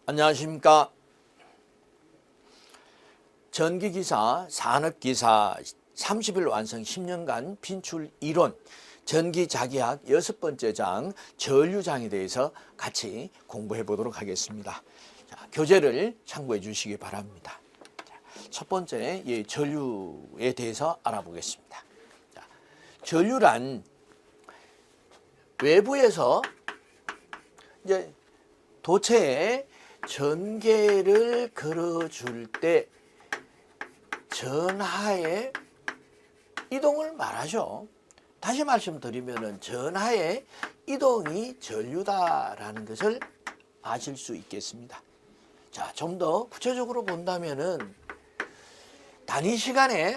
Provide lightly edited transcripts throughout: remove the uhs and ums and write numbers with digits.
안녕하십니까. 전기기사, 산업기사 30일 완성 10년간 빈출 이론 전기자기학 6번째 장 전류장에 대해서 같이 공부해 보도록 하겠습니다. 자, 교재를 참고해 주시기 바랍니다. 자, 첫 번째 전류에 대해서 알아보겠습니다. 자, 전류란 외부에서 이제 도체에 전개를 걸어줄 때 전하의 이동을 말하죠. 다시 말씀드리면 전하의 이동이 전류다라는 것을 아실 수 있겠습니다. 자, 좀 더 구체적으로 본다면은 단위 시간에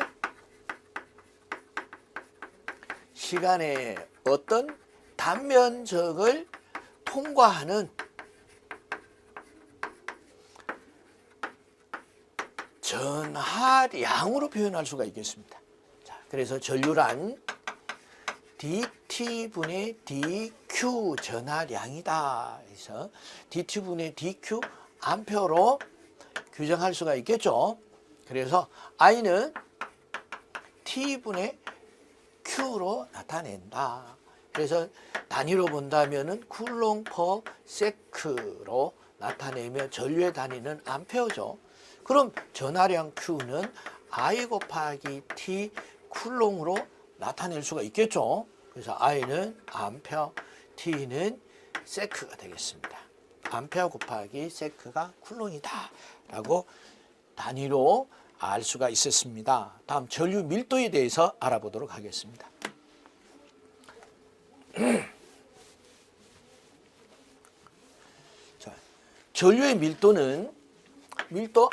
어떤 단면적을 통과하는 전하량으로 표현할 수가 있겠습니다. 자, 그래서 전류란 dT분의 dQ 전하량이다. 그래서 dT분의 dQ 암페어로 규정할 수가 있겠죠. 그래서 I는 T분의 Q로 나타낸다. 그래서 단위로 본다면은 쿨롱 퍼 세크로 나타내며 전류의 단위는 암페어죠. 그럼 전하량 Q는 I 곱하기 T 쿨롱으로 나타낼 수가 있겠죠. 그래서 I는 암페어, T는 세크가 되겠습니다. 암페어 곱하기 세크가 쿨롱이다 라고 단위로 알 수가 있었습니다. 다음 전류 밀도에 대해서 알아보도록 하겠습니다. 자, 전류의 밀도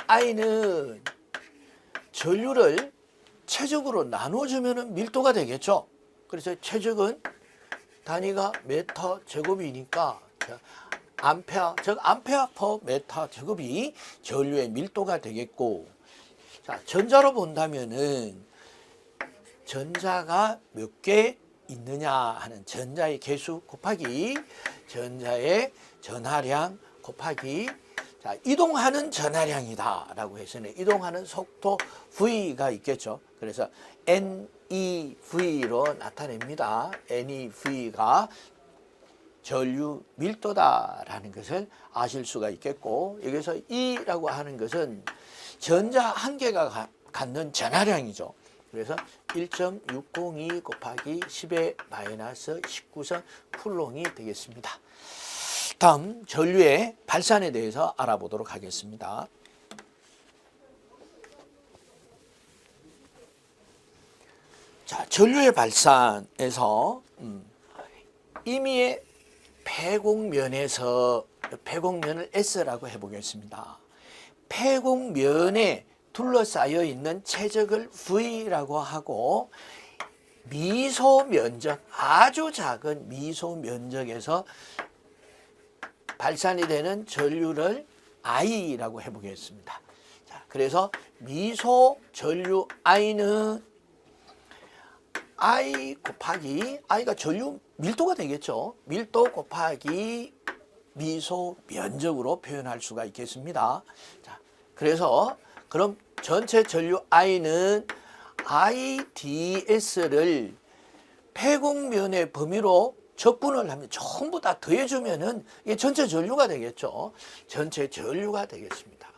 I는 전류를 최적으로 나눠주면 밀도가 되겠죠. 그래서 최적은 단위가 메터 제곱이니까 암페어, 즉 암페어 퍼 메터 제곱이 전류의 밀도가 되겠고, 자, 전자로 본다면은 전자가 몇 개 있느냐 하는 전자의 개수 곱하기 전자의 전하량 곱하기 자, 이동하는 전하량이다 라고 해서는 이동하는 속도 V가 있겠죠. 그래서 NEV로 나타냅니다. NEV가 전류 밀도다라는 것을 아실 수가 있겠고, 여기서 E라고 하는 것은 전자 한 개가 갖는 전하량이죠. 그래서 1.602 곱하기 10의 마이너스 19선 쿨롱이 되겠습니다. 다음 전류의 발산에 대해서 알아보도록 하겠습니다. 자, 전류의 발산에서 임의의 폐곡면을 S라고 해보겠습니다. 폐곡면에 둘러싸여 있는 최적을 V라고 하고, 미소면적, 아주 작은 미소면적에서 발산이 되는 전류를 I라고 해보겠습니다. 자, 그래서 미소 전류 I는 I 곱하기, I가 전류 밀도가 되겠죠. 밀도 곱하기 미소 면적으로 표현할 수가 있겠습니다. 자, 그래서 그럼 전체 전류 I는 IDS를 폐곡면의 범위로 적분을 하면 전부 다 더해주면은 이게 전체 전류가 되겠죠. 전체 전류가 되겠습니다.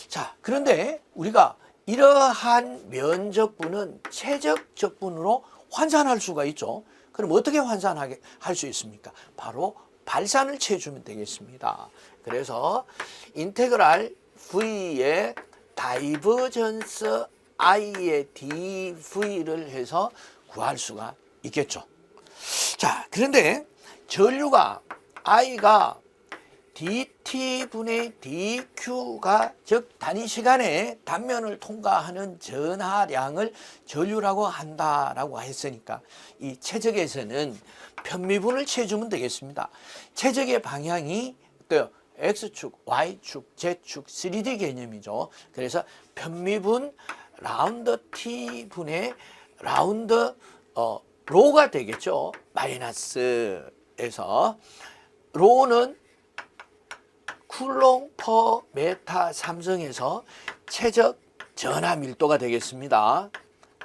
자, 그런데 우리가 이러한 면적분은 최적 적분으로 환산할 수가 있죠. 그럼 어떻게 환산하게 할 수 있습니까? 바로 발산을 취해주면 되겠습니다. 그래서 인테그랄 V의 다이버전스 I의 dV를 해서 구할 수가 있겠죠. 자, 그런데 전류가 I가 dT분의 dQ가 즉 단위 시간에 단면을 통과하는 전하량을 전류라고 한다라고 했으니까 이 최적에서는 편미분을 취해주면 되겠습니다. 최적의 방향이 어때요? X축, Y축, Z축, 3D 개념이죠. 그래서 편미분 라운드 T분의 라운드 로가 되겠죠. 마이너스에서 로는 쿨롱 퍼 메타 삼성에서 최적 전하 밀도가 되겠습니다.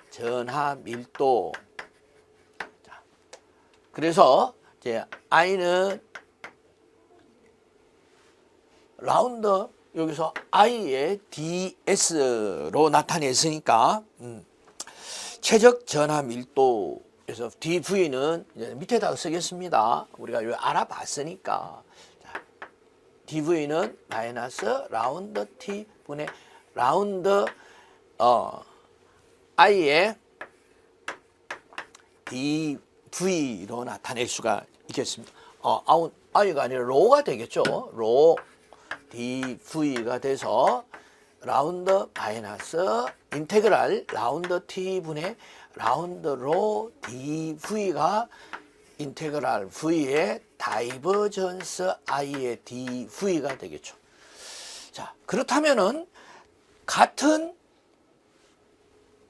전하 밀도. 자, 그래서 이제 I는 라운드 여기서 I의 DS로 나타냈으니까 최적 전하 밀도에서 DV는 밑에다가 쓰겠습니다. 우리가 요 알아봤으니까. 자, DV는 마이너스 라운드 T 분의 라운드 I의 DV로 나타낼 수가 있겠습니다. I가 아니라 로가 되겠죠. 로 DV가 돼서 라운드 마이너스 인테그랄 라운드 T분의 라운드 로 DV가 인테그랄 V의 다이버전스 I의 DV가 되겠죠. 자, 그렇다면은 같은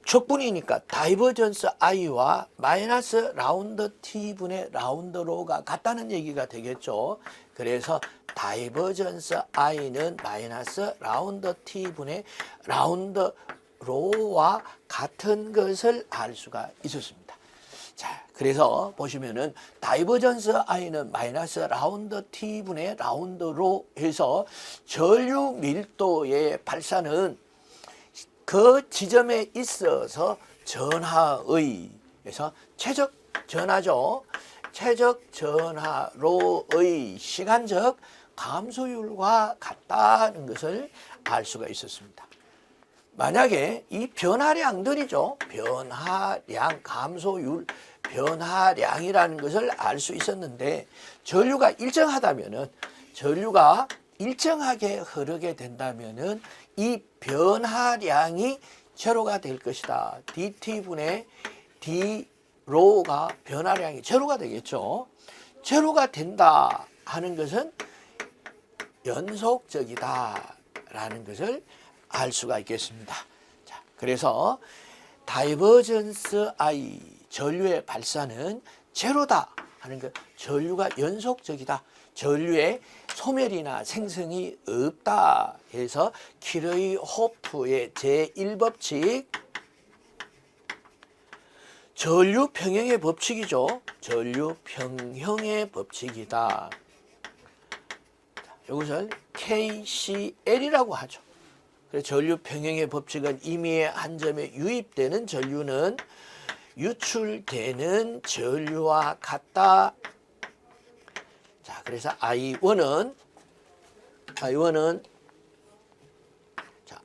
적분이니까 다이버전스 I와 마이너스 라운드 T분의 라운드 로가 같다는 얘기가 되겠죠. 그래서 다이버전스 I는 마이너스 라운드 T분의 라운드 로와 같은 것을 알 수가 있었습니다. 자, 그래서 보시면은 다이버전스 I는 마이너스 라운드 T분의 라운드 로 해서 전류 밀도의 발산은 그 지점에 있어서 전하의에서 최적 전하죠. 최적 전하로의 시간적 감소율과 같다는 것을 알 수가 있었습니다. 만약에 이 변화량들이죠. 변화량, 감소율, 변화량이라는 것을 알 수 있었는데 전류가 일정하다면은 전류가 일정하게 흐르게 된다면은 이 변화량이 제로가 될 것이다. dt분의 d로가 변화량이 제로가 되겠죠. 제로가 된다 하는 것은 연속적이다 라는 것을 알 수가 있겠습니다. 자, 그래서 다이버전스 I 전류의 발산은 제로다 하는 것, 전류가 연속적이다. 전류의 소멸이나 생성이 없다 해서 키르이호프의 제1법칙 전류 평형의 법칙이죠. 전류 평형의 법칙이다. 이것을 KCL이라고 하죠. 그래서 전류 평형의 법칙은 임의의 한 점에 유입되는 전류는 유출되는 전류와 같다. 자, 그래서 I1은 자,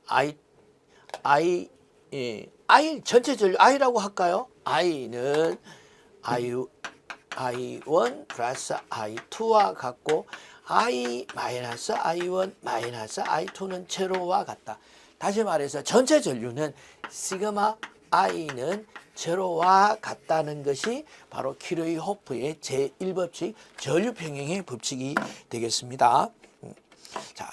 I 전체 전류 I라고 할까요? I는 I1 플러스 I2와 같고 I 마이너스 I1 마이너스 I2는 제로와 같다. 다시 말해서 전체 전류는 시그마 I는 제로와 같다는 것이 바로 키르이호프의 제1법칙 전류평형의 법칙이 되겠습니다. 자,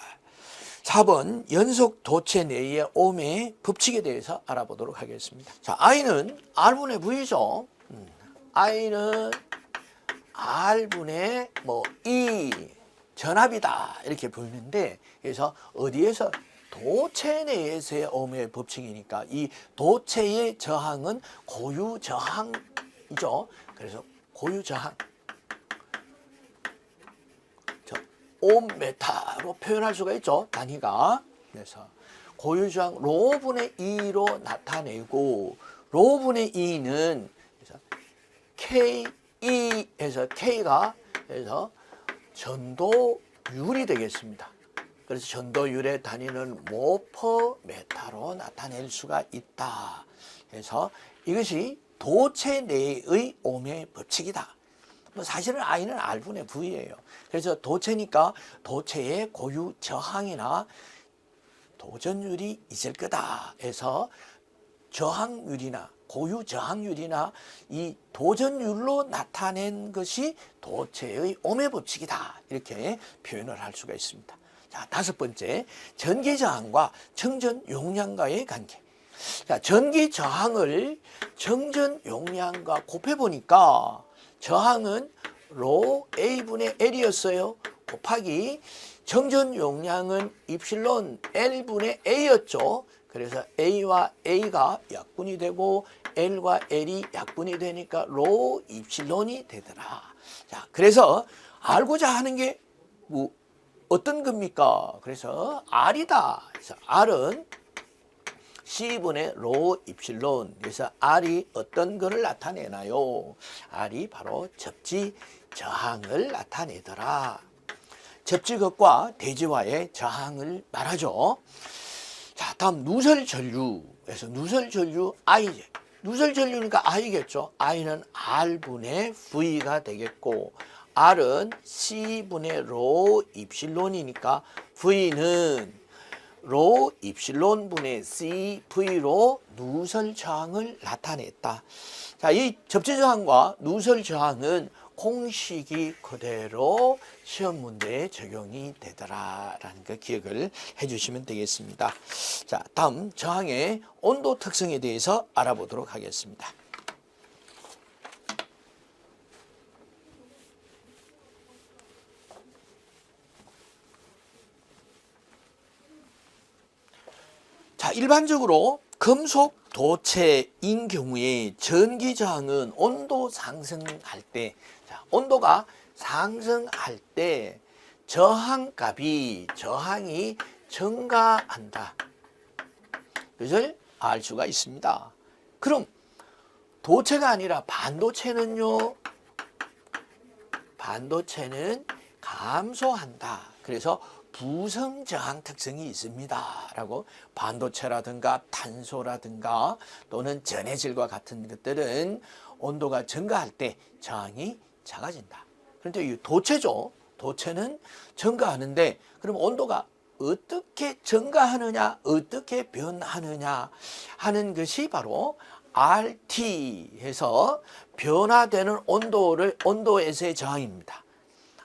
4번 연속 도체 내의 옴의 법칙에 대해서 알아보도록 하겠습니다. 자, I는 R분의 V죠. I는 R분의 E 전압이다 이렇게 보이는데, 그래서 어디에서 도체 내에서의 옴의 법칙이니까 이 도체의 저항은 고유 저항이죠. 그래서 고유 저항 옴메타로 표현할 수가 있죠. 단위가. 그래서 고유 저항 로분의 2로 나타내고, 로분의 2는 그래서 KE에서 K가 그래서 전도율이 되겠습니다. 그래서 전도율의 단위는 모퍼메타로 나타낼 수가 있다. 그래서 이것이 도체 내의 옴의 법칙이다. 사실은 I는 R분의 V예요. 그래서 도체니까 도체의 고유 저항이나 도전율이 있을 거다 해서 저항률이나 고유 저항률이나 이 도전율로 나타낸 것이 도체의 옴의 법칙이다. 이렇게 표현을 할 수가 있습니다. 자, 5번째, 전기 저항과 정전 용량과의 관계. 자, 전기 저항을 정전 용량과 곱해 보니까 저항은 로 A분의 L이었어요. 곱하기 정전 용량은 입실론 L분의 A였죠. 그래서 A와 A가 약분이 되고 L과 L이 약분이 되니까 로 입실론이 되더라. 자, 그래서 알고자 하는 게 뭐 어떤 겁니까? 그래서 R이다. 그래서 R은 C분의 로 입실론. 그래서 R이 어떤 것을 나타내나요? R이 바로 접지 저항을 나타내더라. 접지극과 대지와의 저항을 말하죠. 자, 다음 누설전류에서 누설전류 I. 누설전류니까 I겠죠. I는 R분의 V가 되겠고 R은 C분의 로 입실론이니까 V는 로 입실론분의 CV로 누설 저항을 나타냈다. 자, 이 접지 저항과 누설 저항은 공식이 그대로 시험 문제에 적용이 되더라라는 거 기억을 해주시면 되겠습니다. 자, 다음 저항의 온도 특성에 대해서 알아보도록 하겠습니다. 자, 일반적으로 금속 도체인 경우에 전기 저항은 온도 상승할 때, 자, 온도가 상승할 때 저항이 증가한다. 그것을 알 수가 있습니다. 그럼 도체가 아니라 반도체는요? 반도체는 감소한다. 그래서 부성 저항 특성이 있습니다. 라고 반도체라든가 탄소라든가 또는 전해질과 같은 것들은 온도가 증가할 때 저항이 작아진다. 그런데 이 도체죠. 도체는 증가하는데 그럼 온도가 어떻게 증가하느냐, 어떻게 변하느냐 하는 것이 바로 RT에서 변화되는 온도에서의 저항입니다.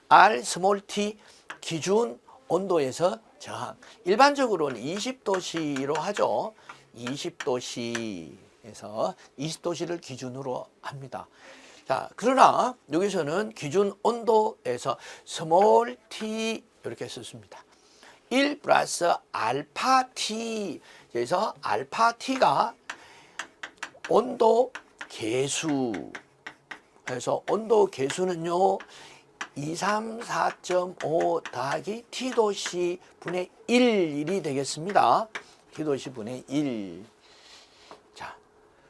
R 스몰 t 기준 온도에서 저항. 일반적으로는 20도씨로 하죠. 20도씨에서 20도씨를 기준으로 합니다. 자, 그러나 여기서는 기준 온도에서 스몰 t 이렇게 썼습니다. 1 플러스 알파 t. 그래서 알파 t가 온도 계수. 그래서 온도 계수는요. 234.5 더하기 T도씨 분의 1이 되겠습니다. T도씨 분의 1. 자,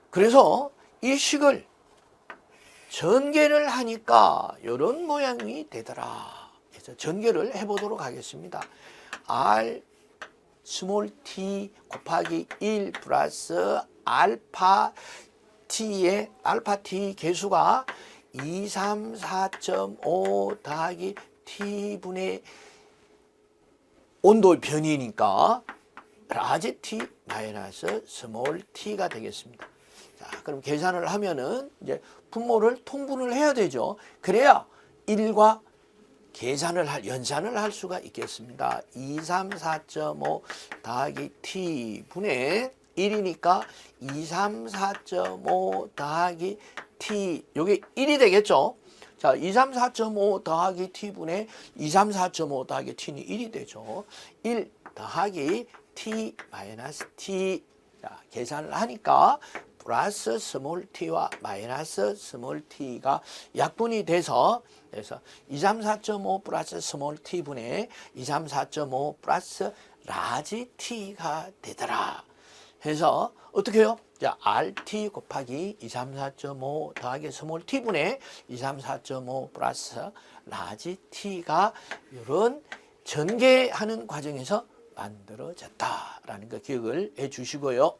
그래서 이 식을 전개를 하니까 이런 모양이 되더라. 그래서 전개를 해보도록 하겠습니다. R 스몰 t 곱하기 1 플러스 알파 t의 알파 t 계수가 234.5 더하기 t분의 온도 변이니까 라지 t 마이너스 스몰 t가 되겠습니다. 자, 그럼 계산을 하면은 이제 분모를 통분을 해야 되죠. 그래야 1과 연산을 할 수가 있겠습니다. 234.5 더하기 t분의 1이니까 234.5 더하기 t, 요게 1이 되겠죠. 자, 234.5 더하기 t분의 234.5 더하기 t는 1이 되죠. 1 더하기 t 마이너스 t. 자, 계산을 하니까 플러스 스몰 t와 마이너스 스몰 t가 약분이 돼서 그래서 234.5 플러스 스몰 t분의 234.5 플러스 라지 t가 되더라. 해서 어떻게 해요? 자, RT 곱하기 234.5 더하기 스몰 t분의 234.5 플러스 라지 t가 이런 전개하는 과정에서 만들어졌다라는 거 기억을 해 주시고요.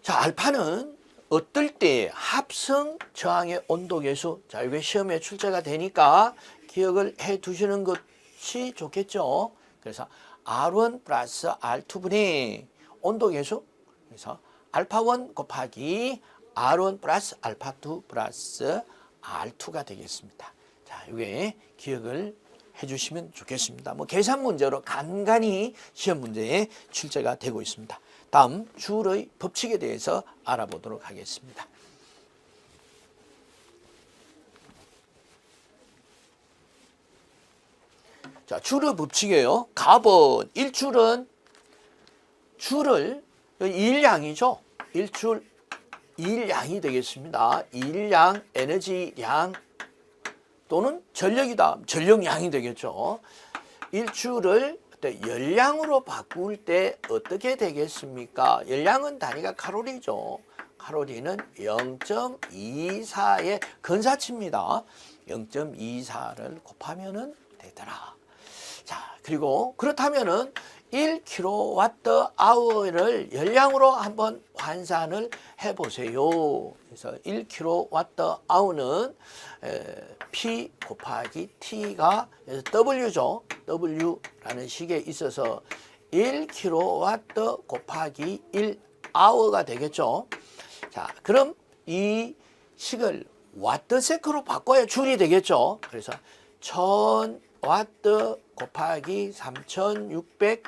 자, 알파는 어떨 때 합성 저항의 온도 계수, 자, 이게 시험에 출제가 되니까 기억을 해 두시는 것이 좋겠죠. 그래서 R1 플러스 R2분의 온도 계수, 그래서 알파1 곱하기 R1 플러스 알파2 플러스 R2가 되겠습니다. 자, 이게 기억을 해주시면 좋겠습니다. 뭐 계산 문제로 간간히 시험 문제에 출제가 되고 있습니다. 다음 줄의 법칙에 대해서 알아보도록 하겠습니다. 자, 줄의 법칙이에요. 갑은 일줄은 줄을 일량이죠. 일줄 일량이 되겠습니다. 일량 에너지량 또는 전력이다. 전력량이 되겠죠. 일줄을 열량으로 바꿀 때 어떻게 되겠습니까? 열량은 단위가 칼로리죠. 칼로리는 0.24의 근사치입니다. 0.24를 곱하면은 되더라. 자, 그리고 그렇다면은 1kWh를 열량으로 한번 환산을 해보세요. 그래서 1kWh는 P 곱하기 T가 W죠. W라는 식에 있어서 1kW 곱하기 1H가 되겠죠. 자, 그럼 이 식을 와트세크로 바꿔야 줄이 되겠죠. 그래서 1000W 곱하기 3600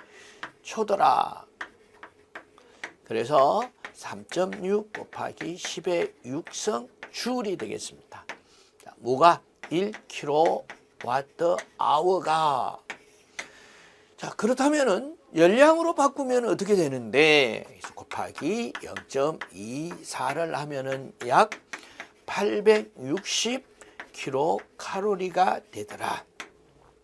초더라. 그래서 3.6 곱하기 10의 6성 줄이 되겠습니다. 자, 뭐가 1kWh가. 자, 그렇다면은 열량으로 바꾸면 어떻게 되는데? 그래서 곱하기 0.24를 하면은 약 860kcal가 되더라.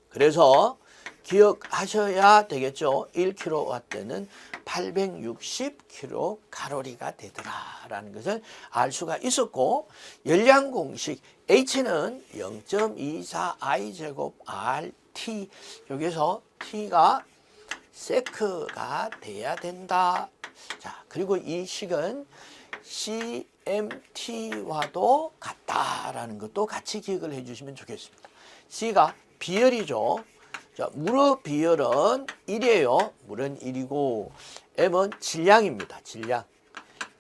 그래서 기억하셔야 되겠죠. 1kW는 860kcal가 되더라라는 것을 알 수가 있었고, 열량 공식 H는 0.24I 제곱 RT, 여기서 T가 세크가 돼야 된다. 자, 그리고 이 식은 CMT와도 같다라는 것도 같이 기억을 해주시면 좋겠습니다. C가 비열이죠. 자, 물의 비열은 1이에요. 물은 1이고, M은 질량입니다.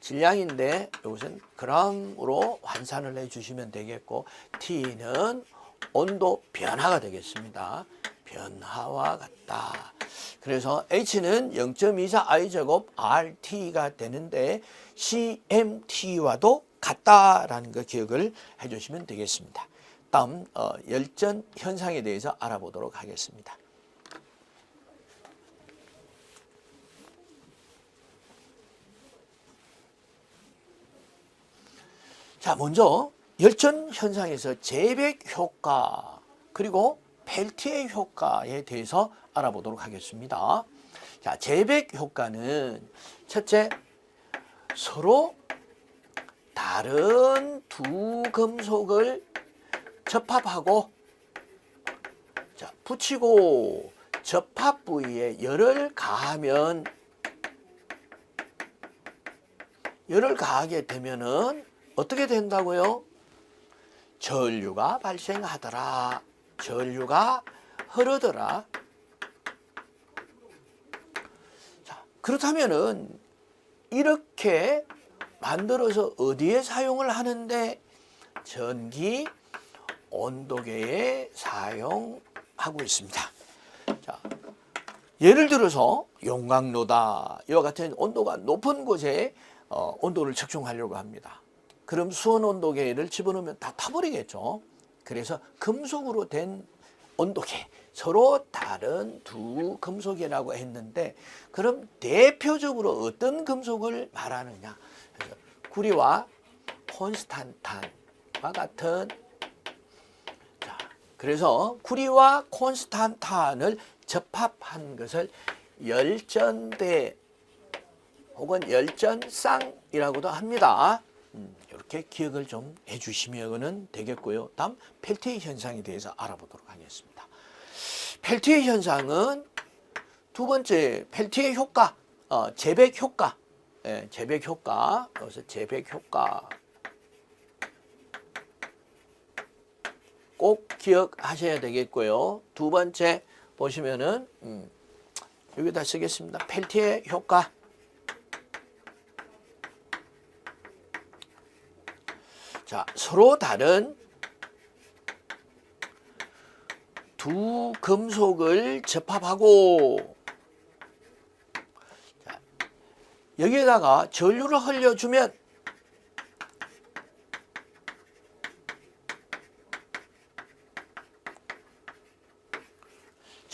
질량인데 이것은 g으로 환산을 해주시면 되겠고, T는 온도 변화가 되겠습니다. 변화와 같다. 그래서 H는 0.24I 제곱 RT가 되는데 CMT와도 같다라는 거 기억을 해주시면 되겠습니다. 다음 열전 현상에 대해서 알아보도록 하겠습니다. 자, 먼저 열전 현상에서 제백 효과 그리고 펠티의 효과에 대해서 알아보도록 하겠습니다. 자, 제백 효과는 첫째, 서로 다른 두 금속을 접합하고, 자, 붙이고 접합 부위에 열을 가하게 되면은 어떻게 된다고요? 전류가 발생하더라. 전류가 흐르더라. 자, 그렇다면은 이렇게 만들어서 어디에 사용을 하는데? 전기 온도계에 사용하고 있습니다. 자, 예를 들어서 용광로다. 이와 같은 온도가 높은 곳에 온도를 측정하려고 합니다. 그럼 수온 온도계를 집어넣으면 다 타버리겠죠. 그래서 금속으로 된 온도계, 서로 다른 두 금속이라고 했는데, 그럼 대표적으로 어떤 금속을 말하느냐? 구리와 콘스탄탄과 같은, 자, 그래서 구리와 콘스탄탄을 접합한 것을 열전대 혹은 열전쌍이라고도 합니다. 이렇게 기억을 좀 해주시면 되겠고요. 다음 펠티의 현상에 대해서 알아보도록 하겠습니다. 펠티의 현상은 두 번째, 펠티의 효과, 제백 효과, 제백 효과, 여기서 제백 효과 꼭 기억하셔야 되겠고요. 두 번째 보시면은 여기다 쓰겠습니다. 펠티의 효과. 자, 서로 다른 두 금속을 접합하고, 자, 여기에다가 전류를 흘려주면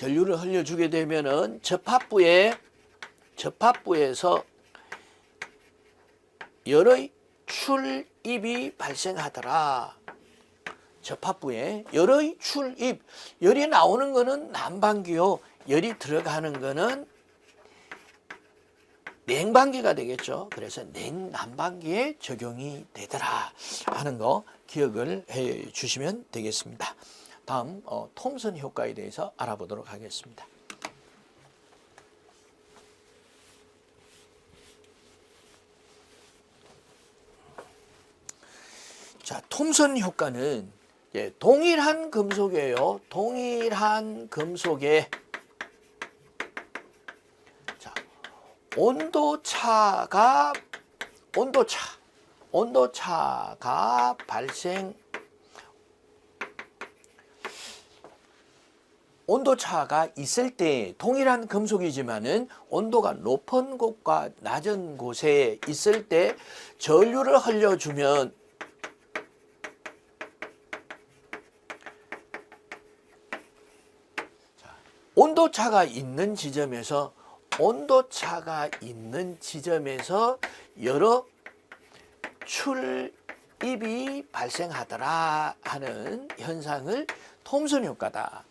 전류를 흘려주게 되면은 접합부에서 열의 출입이 발생하더라. 접합부에 열의 출입, 열이 나오는 거는 난방기요, 열이 들어가는 거는 냉방기가 되겠죠. 그래서 냉난방기에 적용이 되더라 하는 거 기억을 해 주시면 되겠습니다. 다음 톰슨 효과에 대해서 알아보도록 하겠습니다. 자, 톰슨 효과는 동일한 금속이에요. 동일한 금속에 자, 온도차가 발생, 온도차가 있을 때 동일한 금속이지만은 온도가 높은 곳과 낮은 곳에 있을 때 전류를 흘려주면 온도차가 있는 지점에서 여러 출입이 발생하더라 하는 현상을 톰슨 효과다.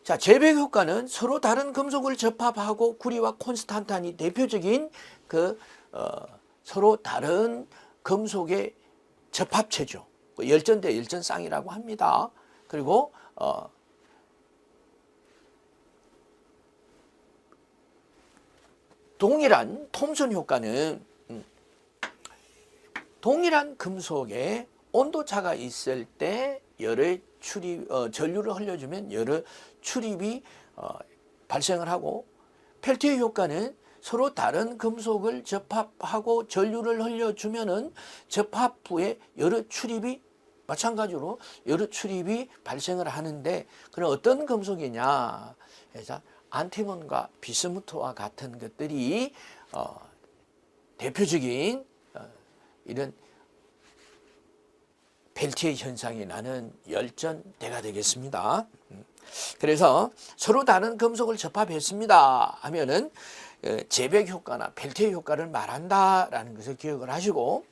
자, 제백 효과는 서로 다른 금속을 접합하고 구리와 콘스탄탄이 대표적인 서로 다른 금속의 접합체죠. 열전대 열전쌍이라고 합니다. 그리고 동일한 톰슨 효과는 동일한 금속에 온도차가 있을 때 열의 전류를 흘려주면 열의 출입이 발생을 하고, 펠티어 효과는 서로 다른 금속을 접합하고 전류를 흘려주면은 접합부에 열의 출입이 마찬가지로 열의 출입이 발생을 하는데, 그럼 어떤 금속이냐? 그래서 안티몬과 비스무트와 같은 것들이 대표적인 이런 펠티어 현상이 나는 열전대가 되겠습니다. 그래서 서로 다른 금속을 접합했습니다 하면은 제백 효과나 펠티어 효과를 말한다라는 것을 기억을 하시고,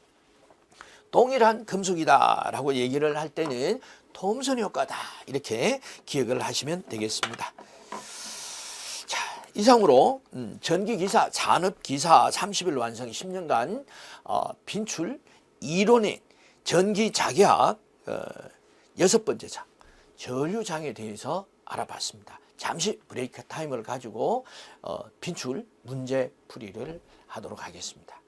동일한 금속이다라고 얘기를 할 때는 톰슨 효과다 이렇게 기억을 하시면 되겠습니다. 자, 이상으로 전기기사, 산업기사 30일 완성 10년간 빈출 이론의 전기자격 6번째 장, 전류장에 대해서 알아봤습니다. 잠시 브레이크 타임을 가지고 빈출 문제 풀이를 하도록 하겠습니다.